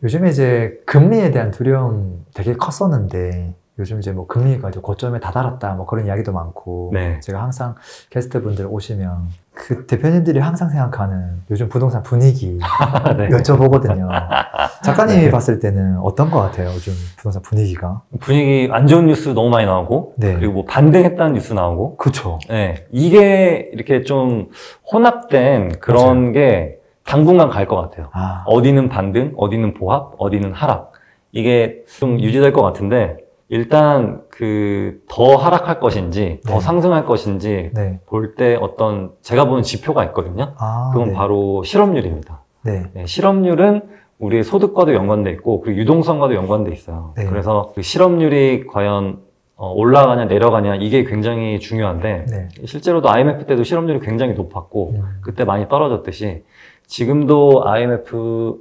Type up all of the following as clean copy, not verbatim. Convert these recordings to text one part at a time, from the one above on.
요즘에 이제 금리에 대한 두려움 되게 컸었는데 요즘 이제 뭐 금리가 이제 고점에 다다랐다 뭐 그런 이야기도 많고 네. 제가 항상 게스트분들 오시면 그 대표님들이 항상 생각하는 요즘 부동산 분위기 네. 여쭤보거든요. 작가님이 네. 봤을 때는 어떤 것 같아요? 요즘 부동산 분위기가? 분위기 안 좋은 뉴스 너무 많이 나오고, 네. 그리고 뭐 반등했다는 뉴스 나오고, 그쵸. 네. 이게 이렇게 좀 혼합된 그런 맞아요. 게 당분간 갈 것 같아요. 아, 어디는 반등, 어디는 보합, 어디는 하락. 이게 좀 유지될 것 같은데, 일단 더 하락할 것인지, 더 네. 상승할 것인지 네. 볼 때 어떤 제가 보는 지표가 있거든요. 아, 그건 네. 바로 실업률입니다. 네. 네, 실업률은 우리의 소득과도 연관돼 있고, 그리고 유동성과도 연관돼 있어요. 네. 그래서 그 실업률이 과연 올라가냐 내려가냐 이게 굉장히 중요한데, 네. 실제로도 IMF 때도 실업률이 굉장히 높았고 음. 그때 많이 떨어졌듯이 지금도 IMF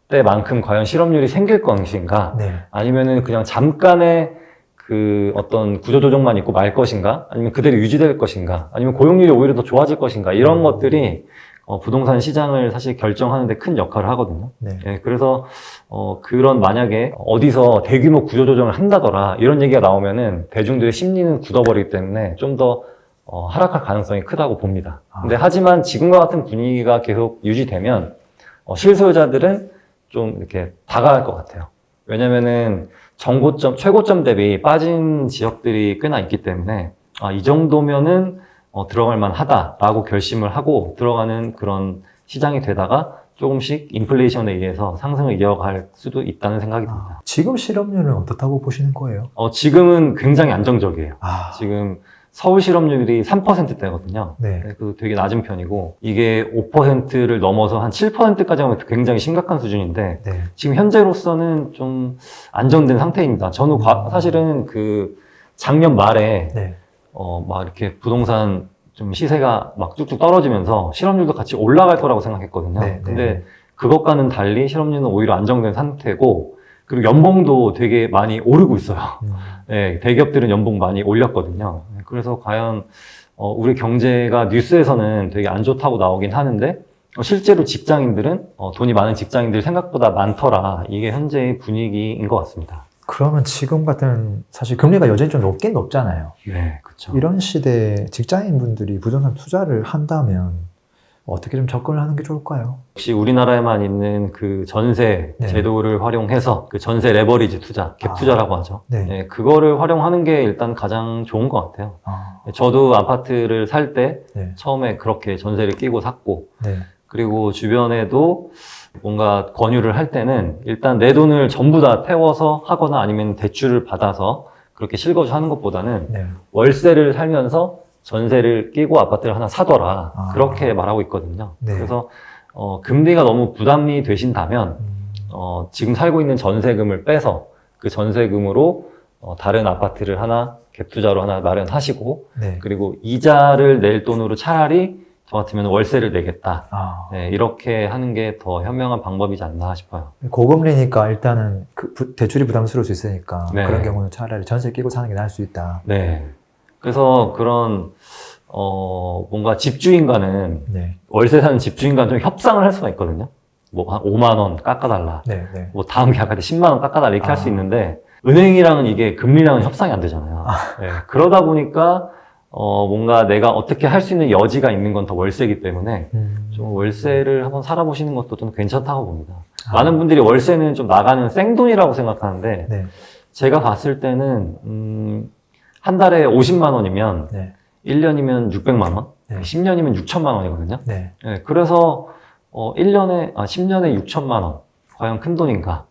때만큼 과연 실업률이 생길 것인가, 네. 아니면은 그냥 잠깐의 그 어떤 구조조정만 있고 말 것인가, 아니면 그대로 유지될 것인가, 아니면 고용률이 오히려 더 좋아질 것인가, 이런 것들이 부동산 시장을 사실 결정하는데 큰 역할을 하거든요. 네. 예, 그래서 그런 만약에 어디서 대규모 구조조정을 한다더라 이런 얘기가 나오면은 대중들의 심리는 굳어버리기 때문에 좀 더 하락할 가능성이 크다고 봅니다. 근데 하지만 지금과 같은 분위기가 계속 유지되면 실소유자들은 좀 이렇게 다가갈 것 같아요. 왜냐면은 정고점, 최고점 대비 빠진 지역들이 꽤나 있기 때문에 이 정도면은 들어갈 만하다라고 결심을 하고 들어가는 그런 시장이 되다가 조금씩 인플레이션에 의해서 상승을 이어갈 수도 있다는 생각이 듭니다. 지금 실업률은 어떻다고 보시는 거예요? 지금은 굉장히 안정적이에요. 아, 지금 서울 실업률이 3%대거든요. 네. 그 되게 낮은 편이고, 이게 5%를 넘어서 한 7%까지 하면 굉장히 심각한 수준인데, 네. 지금 현재로서는 좀 안정된 상태입니다. 저는 사실은 작년 말에, 네. 막 이렇게 부동산 좀 시세가 막 쭉쭉 떨어지면서 실업률도 같이 올라갈 거라고 생각했거든요. 네, 근데 네. 그것과는 달리 실업률은 오히려 안정된 상태고, 그리고 연봉도 되게 많이 오르고 있어요. 네, 대기업들은 연봉 많이 올렸거든요. 그래서 과연 우리 경제가 뉴스에서는 되게 안 좋다고 나오긴 하는데 실제로 직장인들은 돈이 많은 직장인들이 생각보다 많더라. 이게 현재의 분위기인 것 같습니다. 그러면 지금 같은 사실 금리가 여전히 좀 높긴 높잖아요. 네, 그렇죠. 이런 시대에 직장인분들이 부동산 투자를 한다면 어떻게 좀 접근을 하는 게 좋을까요? 혹시 우리나라에만 있는 그 전세 네. 제도를 활용해서 그 전세 레버리지 투자, 갭 투자라고 하죠. 네. 네, 그거를 활용하는 게 일단 가장 좋은 것 같아요. 아, 저도 아파트를 살 때 네. 처음에 그렇게 전세를 끼고 샀고, 네. 그리고 주변에도 뭔가 권유를 할 때는 일단 내 돈을 전부 다 태워서 하거나 아니면 대출을 받아서 그렇게 실거주 하는 것보다는 네. 월세를 살면서 전세를 끼고 아파트를 하나 사더라. 아. 그렇게 말하고 있거든요. 네. 그래서 금리가 너무 부담이 되신다면 지금 살고 있는 전세금을 빼서 그 전세금으로 다른 아파트를 하나 갭 투자로 하나 마련하시고, 네. 그리고 이자를 낼 돈으로 차라리 저 같으면 월세를 내겠다. 아, 네, 이렇게 하는 게 더 현명한 방법이지 않나 싶어요. 고금리니까 일단은 대출이 부담스러울 수 있으니까 네. 그런 경우는 차라리 전세 끼고 사는 게 나을 수 있다. 네. 그래서 그런 뭔가 집주인과는 네. 월세 사는 집주인과는 좀 협상을 할 수가 있거든요. 뭐 한 5만 원 깎아달라. 네. 네. 뭐 다음 계약할 때 10만 원 깎아달라 이렇게 할 수 아. 있는데 은행이랑은 이게 금리랑은 협상이 안 되잖아요. 네. 그러다 보니까 뭔가 내가 어떻게 할 수 있는 여지가 있는 건 더 월세이기 때문에 좀 월세를 한번 살아보시는 것도 좀 괜찮다고 봅니다. 많은 분들이 월세는 좀 나가는 생돈이라고 생각하는데 네. 제가 봤을 때는 한 달에 50만 원이면 네. 1년이면 600만 원, 네. 10년이면 6천만 원이거든요. 네. 네, 그래서 10년에 6천만 원 과연 큰 돈인가?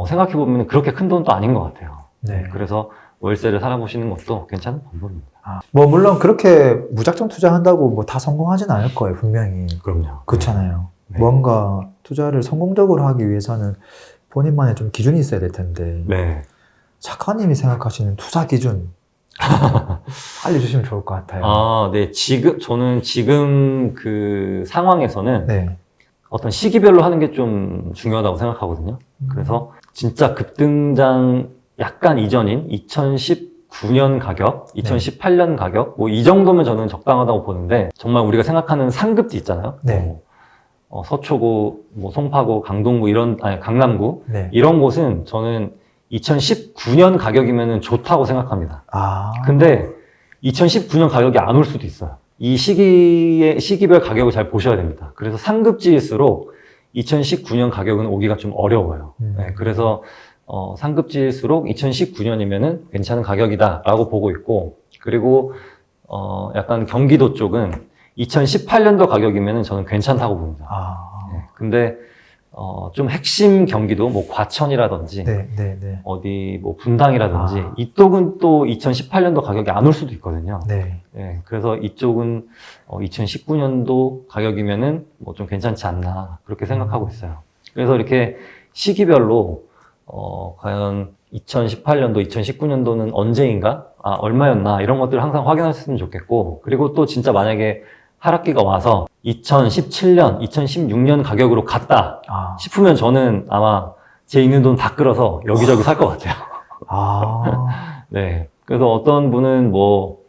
생각해보면 그렇게 큰 돈도 아닌 것 같아요. 네. 그래서 월세를 살아보시는 것도 괜찮은 방법입니다. 뭐 물론 그렇게 무작정 투자한다고 뭐 다 성공하진 않을 거예요, 분명히. 그럼요. 그렇잖아요. 네. 뭔가 투자를 성공적으로 하기 위해서는 본인만의 좀 기준이 있어야 될 텐데. 네. 작가님이 생각하시는 투자 기준 알려주시면 좋을 것 같아요. 네. 저는 지금 그 상황에서는 네. 어떤 시기별로 하는 게 좀 중요하다고 생각하거든요. 그래서 진짜 급등장 약간 이전인 2019년 가격, 2018년 가격, 뭐 이 정도면 저는 적당하다고 보는데, 정말 우리가 생각하는 상급지 있잖아요. 네. 서초구, 뭐 송파구, 강동구 강남구 네. 이런 곳은 저는 2019년 가격이면 좋다고 생각합니다. 아. 근데 2019년 가격이 안 올 수도 있어요. 이 시기별 가격을 잘 보셔야 됩니다. 그래서 상급지일수록 2019년 가격은 오기가 좀 어려워요. 네, 그래서 상급지일수록 2019년이면은 괜찮은 가격이다라고 보고 있고, 그리고 약간 경기도 쪽은 2018년도 가격이면은 저는 괜찮다고 봅니다. 아. 네, 근데 좀 핵심 경기도 뭐 과천이라든지 네, 네, 네. 어디 뭐 분당이라든지 아. 이쪽은 또 2018년도 가격이 안 올 수도 있거든요. 네. 네, 그래서 이쪽은 2019년도 가격이면은 뭐 좀 괜찮지 않나 그렇게 생각하고 있어요. 그래서 이렇게 시기별로 과연 2018년도, 2019년도는 언제인가? 얼마였나? 이런 것들을 항상 확인하셨으면 좋겠고, 그리고 또 진짜 만약에 하락기가 와서 2017년, 2016년 가격으로 갔다 아. 싶으면 저는 아마 제 있는 돈 다 끌어서 여기저기 살 것 같아요. 아. 네. 그래서 어떤 분은 뭐,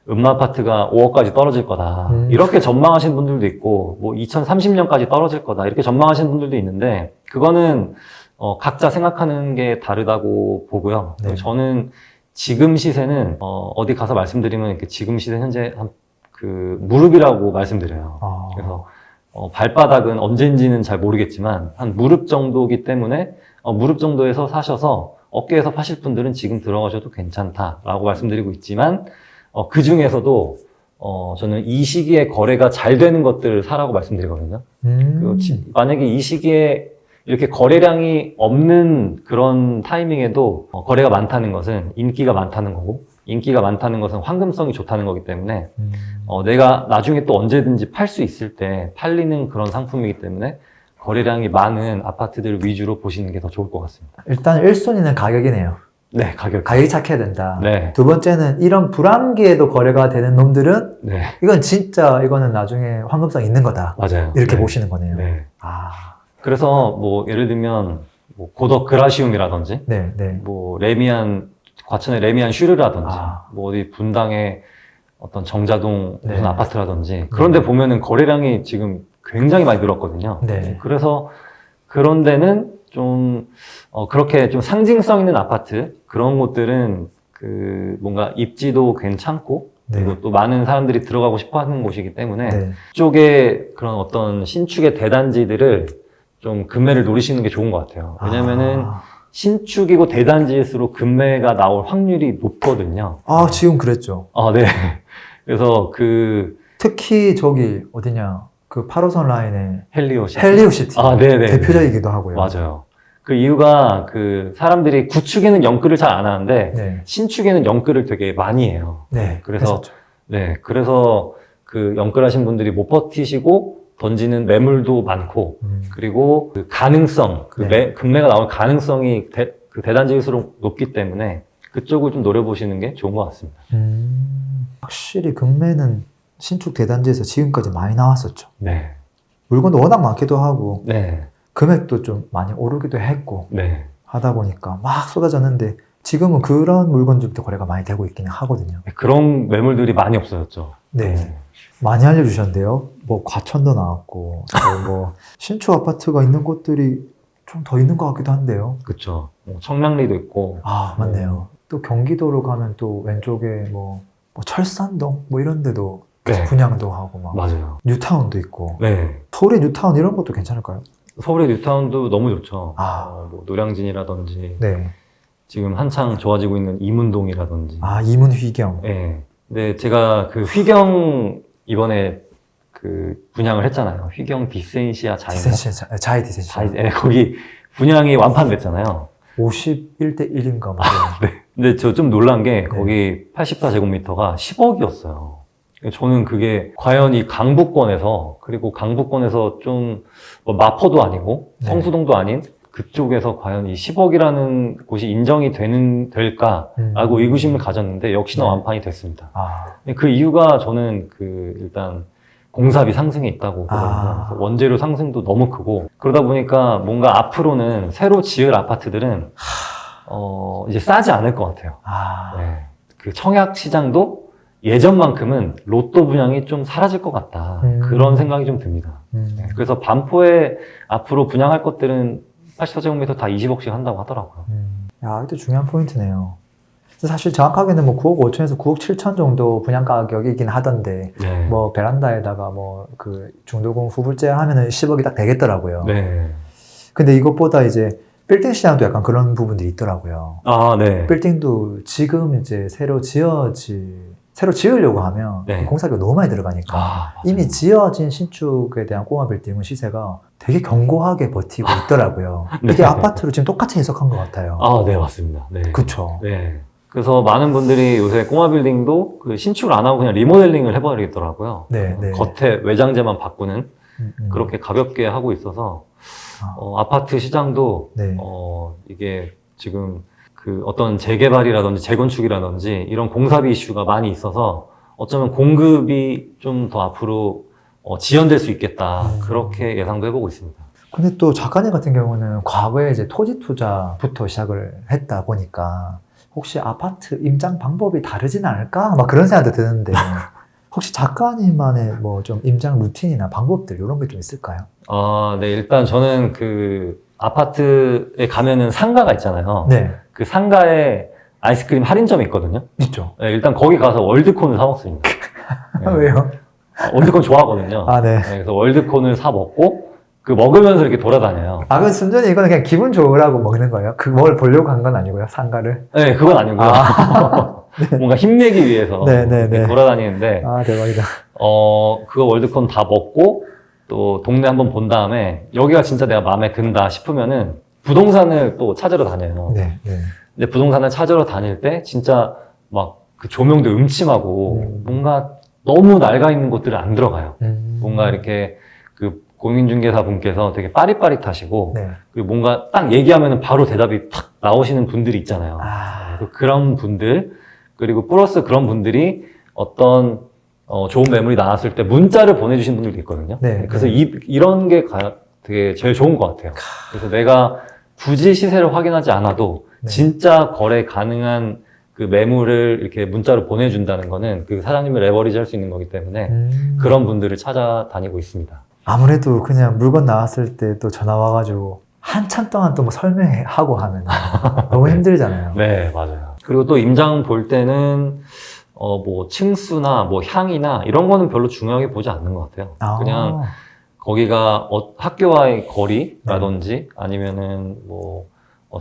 음마아파트가 5억까지 떨어질 거다. 음. 이렇게 전망하시는 분들도 있고, 뭐, 2030년까지 떨어질 거다. 이렇게 전망하시는 분들도 있는데, 그거는, 각자 생각하는 게 다르다고 보고요. 네. 저는 지금 시세는, 어디 가서 말씀드리면, 이렇게 지금 시세 현재 무릎이라고 말씀드려요. 아. 그래서, 발바닥은 언젠지는 잘 모르겠지만, 한 무릎 정도기 때문에, 무릎 정도에서 사셔서, 어깨에서 파실 분들은 지금 들어가셔도 괜찮다라고 말씀드리고 있지만, 그 중에서도, 저는 이 시기에 거래가 잘 되는 것들을 사라고 말씀드리거든요. 만약에 이 시기에 이렇게 거래량이 없는 그런 타이밍에도 거래가 많다는 것은 인기가 많다는 거고, 인기가 많다는 것은 황금성이 좋다는 거기 때문에, 내가 나중에 또 언제든지 팔 수 있을 때 팔리는 그런 상품이기 때문에 거래량이 많은 아파트들 위주로 보시는 게 더 좋을 것 같습니다. 일단 1순위는 가격이네요. 네, 가격이 착해야 된다. 네. 두 번째는 이런 불황기에도 거래가 되는 놈들은 네. 이거는 나중에 황금성 있는 거다. 맞아요. 이렇게 네. 보시는 거네요. 네. 아. 그래서 뭐 예를 들면 뭐 고덕 그라시움이라든지 네, 네. 뭐 과천의 레미안 슈르라든지 아. 뭐 어디 분당의 어떤 정자동 무슨 네. 아파트라든지 그런데 보면은 거래량이 지금 굉장히 많이 늘었거든요. 네. 그래서 그런 데는 좀 그렇게 좀 상징성 있는 아파트 그런 곳들은 뭔가 입지도 괜찮고 네. 그리고 또 많은 사람들이 들어가고 싶어 하는 곳이기 때문에 네. 그쪽에 그런 어떤 신축의 대단지들을 좀 금매를 노리시는 게 좋은 것 같아요. 왜냐면은 신축이고 대단지일수록 금매가 나올 확률이 높거든요. 지금 그랬죠. 네. 그래서 특히 저기 어디냐, 8호선 라인에 헬리오시티. 헬리오시티. 네네. 대표적이기도 하고요. 맞아요. 그 이유가 사람들이 구축에는 영끌을 잘 안 하는데 네. 신축에는 영끌을 되게 많이 해요. 네. 그래서 했었죠. 네. 그래서 영끌하신 분들이 못 버티시고 던지는 매물도 많고 그리고 가능성, 네. 금매가 나올 가능성이 대단지일수록 높기 때문에 그쪽을 좀 노려보시는 게 좋은 것 같습니다. 확실히 금매는 신축 대단지에서 지금까지 많이 나왔었죠. 네. 물건도 워낙 많기도 하고 네. 금액도 좀 많이 오르기도 했고 네. 하다 보니까 막 쏟아졌는데 지금은 그런 물건들도 거래가 많이 되고 있기는 하거든요. 그런 매물들이 많이 없어졌죠. 네. 많이 알려주셨는데요. 뭐 과천도 나왔고 뭐 신축 아파트가 있는 곳들이 좀 더 있는 것 같기도 한데요. 그렇죠. 청량리도 있고. 맞네요. 또 경기도로 가면 또 왼쪽에 뭐 철산동 뭐 이런 데도 네. 분양도 하고 막 맞아요. 뉴타운도 있고 네. 서울의 뉴타운 이런 것도 괜찮을까요? 서울의 뉴타운도 너무 좋죠. 아. 뭐 노량진이라든지 네. 지금 한창 좋아지고 있는 이문동이라든지. 이문휘경. 네. 근데 제가 휘경 이번에 분양을 했잖아요. 휘경 디센시아 자이인가? 자이 디센시아. 네, 거기 분양이 완판됐잖아요. 51대 1인가 뭐. 네. 근데 저 좀 놀란 게 네. 거기 84제곱미터가 10억이었어요. 저는 그게 과연 이 강북권에서 그리고 강북권에서 좀 마포도 아니고 네. 성수동도 아닌 그쪽에서 과연 이 10억이라는 곳이 인정이 될까라고 의구심을 가졌는데 역시나 네. 완판이 됐습니다. 네. 그 이유가 저는 일단 공사비 상승이 있다고 보거든요. 그래서 원재료 상승도 너무 크고 그러다 보니까 뭔가 앞으로는 새로 지을 아파트들은 이제 싸지 않을 것 같아요. 네. 청약 시장도 예전만큼은 로또 분양이 좀 사라질 것 같다. 그런 생각이 좀 듭니다. 그래서 반포에 앞으로 분양할 것들은 84제곱미터 다 20억씩 한다고 하더라고요. 야, 이것도 중요한 포인트네요. 사실 정확하게는 뭐 9억 5천에서 9억 7천 정도 분양 가격이긴 하던데, 네. 뭐 베란다에다가 뭐 그 중도금 후불제 하면은 10억이 딱 되겠더라고요. 네. 근데 이것보다 이제 빌딩 시장도 약간 그런 부분들이 있더라고요. 아, 네. 빌딩도 지금 이제 새로 지으려고 하면 네. 공사비가 너무 많이 들어가니까 맞아요. 이미 지어진 신축에 대한 꼬마 빌딩은 시세가 되게 견고하게 버티고 있더라고요. 네. 이게 아파트로 지금 똑같이 해석한 것 같아요. 아, 네, 맞습니다. 네. 그쵸. 네. 그래서 많은 분들이 요새 꼬마 빌딩도 그 신축을 안 하고 그냥 리모델링을 해버리겠더라고요. 네, 네. 겉에 외장재만 바꾸는 음. 그렇게 가볍게 하고 있어서 아. 아파트 시장도 네. 이게 지금 그 어떤 재개발이라든지 재건축이라든지 이런 공사비 이슈가 많이 있어서 어쩌면 공급이 좀 더 앞으로 지연될 수 있겠다. 그렇게 예상도 해보고 있습니다. 근데 또 작가님 같은 경우는 과거에 이제 토지 투자부터 시작을 했다 보니까 혹시 아파트 임장 방법이 다르진 않을까? 막 그런 생각도 드는데 혹시 작가님만의 뭐 좀 임장 루틴이나 방법들 이런 게 좀 있을까요? 네, 일단 저는 그 아파트에 가면은 상가가 있잖아요. 네, 그 상가에 아이스크림 할인점이 있거든요. 있죠. 네, 일단 거기 가서 월드콘을 사 먹습니다. 네. 왜요? 월드콘 좋아하거든요. 아, 네. 네, 그래서 월드콘을 사 먹고 그 먹으면서 이렇게 돌아다녀요. 아, 그 순전히 이거는 그냥 기분 좋으라고 먹는 거예요? 그걸 보려고 한 건 아니고요, 상가를? 네, 그건 아니고요. 뭔가 힘내기 위해서 네, 네, 이렇게 네. 돌아다니는데 아, 대박이다. 그거 월드콘 다 먹고 또 동네 한번 본 다음에 여기가 진짜 내가 마음에 든다 싶으면은 부동산을 또 찾으러 다녀요. 네, 네. 근데 부동산을 찾으러 다닐 때 진짜 막 그 조명도 음침하고 뭔가 너무 낡아 있는 곳들은 안 들어가요. 뭔가 이렇게 그 공인중개사 분께서 되게 빠릿빠릿하시고 네. 그리고 뭔가 딱 얘기하면은 바로 대답이 탁 나오시는 분들이 있잖아요. 아, 그런 분들 그리고 플러스 그런 분들이 어떤 좋은 매물이 나왔을 때 문자를 보내주신 분들도 있거든요. 네, 그래서 네. 이런 게 되게 제일 좋은 것 같아요. 그래서 내가 굳이 시세를 확인하지 않아도 네. 진짜 거래 가능한 그 매물을 이렇게 문자로 보내준다는 거는 그 사장님을 레버리지 할 수 있는 거기 때문에 그런 분들을 찾아다니고 있습니다. 아무래도 그냥 물건 나왔을 때 또 전화 와가지고 한참 동안 또 뭐 설명하고 하면 너무 힘들잖아요. 네, 맞아요. 그리고 또 임장 볼 때는 뭐 층수나 뭐 향이나 이런 거는 별로 중요하게 보지 않는 것 같아요. 아, 그냥 거기가 학교와의 거리라든지 아니면은 뭐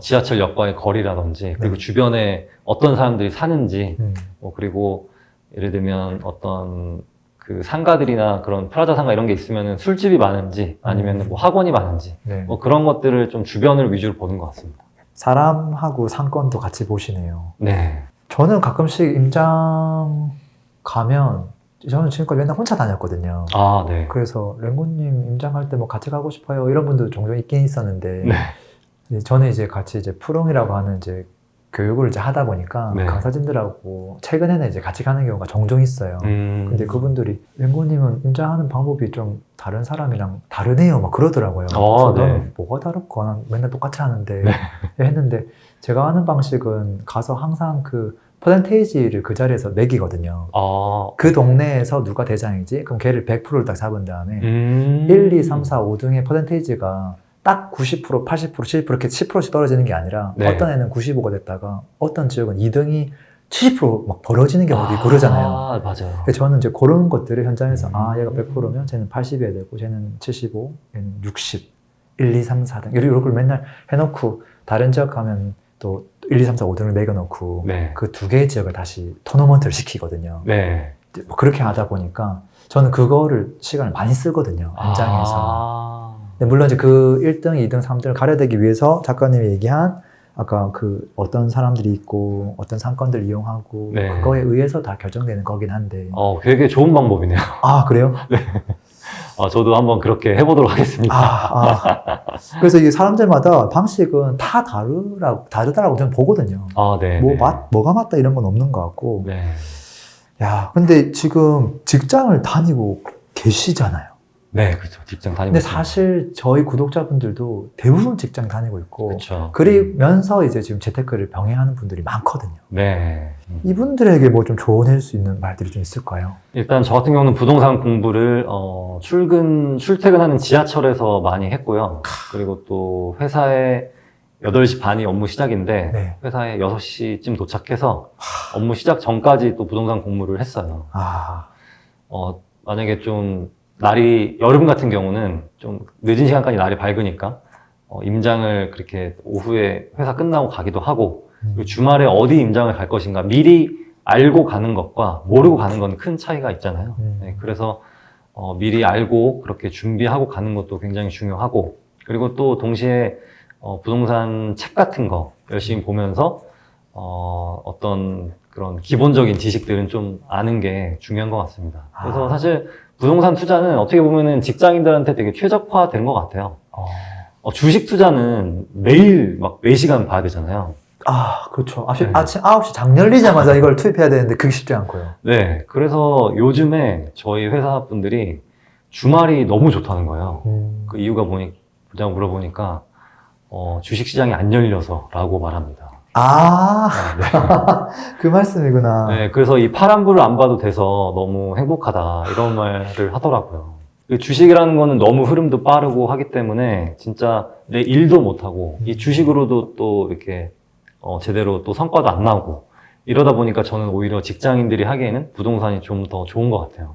지하철역과의 거리라든지 그리고 네. 주변에 어떤 사람들이 사는지 음. 그리고 예를 들면 어떤 그 상가들이나 그런 프라자 상가 이런 게 있으면은 술집이 많은지 아니면은 뭐 학원이 많은지 네. 뭐 그런 것들을 좀 주변을 위주로 보는 것 같습니다. 사람하고 상권도 같이 보시네요. 네. 저는 가끔씩 임장 가면 저는 지금까지 맨날 혼자 다녔거든요. 아, 네. 그래서 랭고님 임장할 때 뭐 같이 가고 싶어요 이런 분도 종종 있긴 있었는데 네. 이제 저는 이제 같이 이제 푸릉이라고 하는 이제 교육을 이제 하다 보니까 네. 강사진들하고 최근에는 이제 같이 가는 경우가 종종 있어요. 근데 그분들이 랭고님은 임장하는 방법이 좀 다른 사람이랑 다르네요 막 그러더라고요. 그래서 네. 너는 뭐가 다를까? 난 맨날 똑같이 하는데 했는데 제가 하는 방식은 가서 항상 그 퍼센테이지를 그 자리에서 매기거든요. 아, 그 동네에서 누가 대장이지? 그럼 걔를 100%를 딱 잡은 다음에 1, 2, 3, 4, 5등의 퍼센테이지가 딱 90%, 80%, 70% 이렇게 10%씩 떨어지는 게 아니라 네. 어떤 애는 95가 됐다가 어떤 지역은 2등이 70%막 벌어지는 경우도 있고 그러잖아요. 아, 맞아요. 그래서 저는 이제 그런 것들을 현장에서 얘가 100%면 쟤는 80이어야 되고 쟤는 75, 얘는 60, 1, 2, 3, 4등 이런 걸 맨날 해놓고 다른 지역 가면 또 1, 2, 3, 4, 5등을 매겨놓고 네. 그 두 개의 지역을 다시 토너먼트를 시키거든요. 네. 뭐 그렇게 하다 보니까 저는 그거를 시간을 많이 쓰거든요. 현장에서. 근데 물론 이제 그 1등, 2등, 3등을 가려대기 위해서 작가님이 얘기한 아까 그 어떤 사람들이 있고 어떤 상권들 이용하고 네. 그거에 의해서 다 결정되는 거긴 한데 되게 좋은 방법이네요. 아 그래요? 저도 한번 그렇게 해보도록 하겠습니다. 그래서 이게 사람들마다 방식은 다 다르다라고 저는 보거든요. 네. 뭐 네. 뭐가 맞다 이런 건 없는 것 같고. 네. 야, 근데 지금 직장을 다니고 계시잖아요. 네, 그렇죠. 직장 다니고 근데 있습니다. 사실 저희 구독자분들도 대부분 직장 다니고 있고 그렇죠. 그러면서 이제 지금 재테크를 병행하는 분들이 많거든요. 네. 이분들에게 뭐 좀 조언할 수 있는 말들이 좀 있을까요? 일단 저 같은 경우는 부동산 공부를 출퇴근하는 지하철에서 많이 했고요. 그리고 또 회사에 8시 반이 업무 시작인데 네. 회사에 6시쯤 도착해서 업무 시작 전까지 또 부동산 공부를 했어요. 아, 만약에 좀 날이 여름 같은 경우는 좀 늦은 시간까지 날이 밝으니까 임장을 그렇게 오후에 회사 끝나고 가기도 하고 그리고 주말에 어디 임장을 갈 것인가 미리 알고 가는 것과 모르고 가는 건 큰 차이가 있잖아요. 네, 그래서 미리 알고 그렇게 준비하고 가는 것도 굉장히 중요하고 그리고 또 동시에 부동산 책 같은 거 열심히 보면서 어떤 그런 기본적인 지식들은 좀 아는 게 중요한 것 같습니다. 그래서 사실 부동산 투자는 어떻게 보면은 직장인들한테 되게 최적화된 것 같아요. 주식 투자는 매일 막 4시간 봐야 되잖아요. 아, 그렇죠. 네. 아침 9시 장 열리자마자 이걸 투입해야 되는데 그게 쉽지 않고요. 네. 그래서 요즘에 저희 회사 분들이 주말이 너무 좋다는 거예요. 그 이유가 제가 물어보니까, 주식 시장이 안 열려서라고 말합니다. 아, 네. 그 말씀이구나. 네, 그래서 이 파란불을 안 봐도 돼서 너무 행복하다 이런 말을 하더라고요. 그 주식이라는 거는 너무 흐름도 빠르고 하기 때문에 진짜 내 일도 못하고 이 주식으로도 또 이렇게 제대로 또 성과도 안 나오고 이러다 보니까 저는 오히려 직장인들이 하기에는 부동산이 좀 더 좋은 것 같아요.